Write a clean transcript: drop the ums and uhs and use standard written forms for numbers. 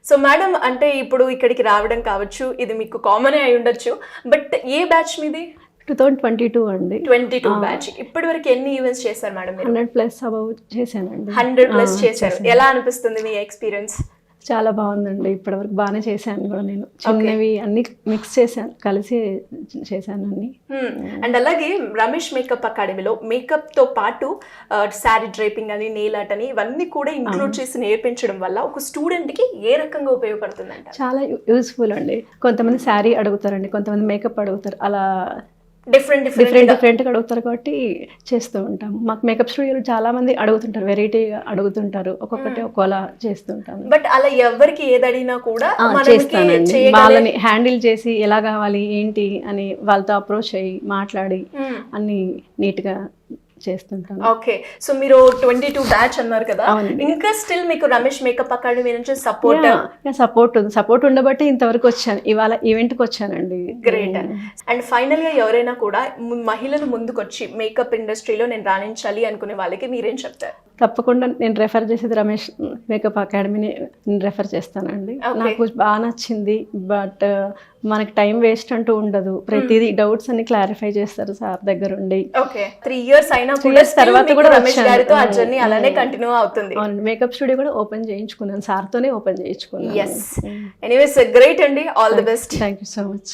So madam, అంటే ఇప్పుడు ఇక్కడికి రావడం కావచ్చు, ఇది మీకు కామన్ అయి ఉండొచ్చు, బట్ ఏ బ్యాచ్ మీది? 2022 అండి. 22 బ్యాచ్. ఇప్పటి వరకు ఎన్ని ఈవెంట్స్ చేశారు మేడం? 100+ అబౌవ్ చేశానండి. 100+ చేశారు. ఎలా అనిపిస్తుంది మీ ఎక్స్పీరియన్స్? చాలా బాగుందండి. ఇప్పటివరకు బాగానే చేశాను కూడా. నేను చిన్నవి అన్ని మిక్స్ చేశాను, కలిసి చేశాను అన్ని. అండ్ అలాగే రమేష్ మేకప్ అకాడమీలో మేకప్ తో పాటు శారీ డ్రైపింగ్ అని, నెయిల్ ఆర్ట్ అని ఇవన్నీ కూడా ఇంక్లూడ్ చేసి నేర్పించడం వల్ల ఒక స్టూడెంట్ కి ఏ రకంగా ఉపయోగపడుతుందంట? చాలా యూస్ఫుల్ అండి. కొంతమంది శారీ అడుగుతారండి, కొంతమంది మేకప్ అడుగుతారు, అలా డిఫరెంట్గా అడుగుతారు కాబట్టి చేస్తూ ఉంటాము. మాకు మేకప్ స్టూడియోలో చాలా మంది అడుగుతుంటారు, వెరైటీగా అడుగుతుంటారు, ఒక్కొక్కటి ఒక్కోలా చేస్తుంటాము. బట్ అలా ఎవరికి ఏది అడిగినా కూడా చేస్తానండి. వాళ్ళని హ్యాండిల్ చేసి ఎలా కావాలి ఏంటి అని వాళ్ళతో అప్రోచ్ అయ్యి మాట్లాడి అన్ని నీట్గా చేస్తుంటాను. ఓకే, సో మీరు 22 బ్యాచ్ అన్నారు కదా, ఇంకా స్టిల్ మీకు రమేష్ మేకప్ అకాడమీ నుంచి సపోర్ట్ ఉండబట్టి ఇంతవరకు వచ్చాను, ఇవాళ ఈవెంట్కి వచ్చానండి. గ్రేట్. అండ్ ఫైనల్ గా ఎవరైనా కూడా మహిళలు ముందుకొచ్చి మేకప్ ఇండస్ట్రీలో నేను రాణించాలి అనుకునే వాళ్ళకి మీరేం చెప్తారు? తప్పకుండా నేను రెఫర్ చేసేది రమేష్ మేకప్ అకాడమీని రెఫర్ చేస్తానండి. నాకు బాగా నచ్చింది. బట్ మనకి టైం వేస్ట్ అంటూ ఉండదు, ప్రతిదీ డౌట్స్ అన్ని క్లారిఫై చేస్తారు సార్ దగ్గర ఉండి. 3 years అయినా తర్వాత కూడా రమేష్ గారితో ఆ జర్నీ అలానే కంటిన్యూ అవుతుంది. మేకప్ స్టూడియో కూడా ఓపెన్ చేయించుకున్నాను, సార్తోనే ఓపెన్ చేయించుకున్నాను. ఎనీవేస్ గ్రేట్ అండి, all the best. Thank you so much.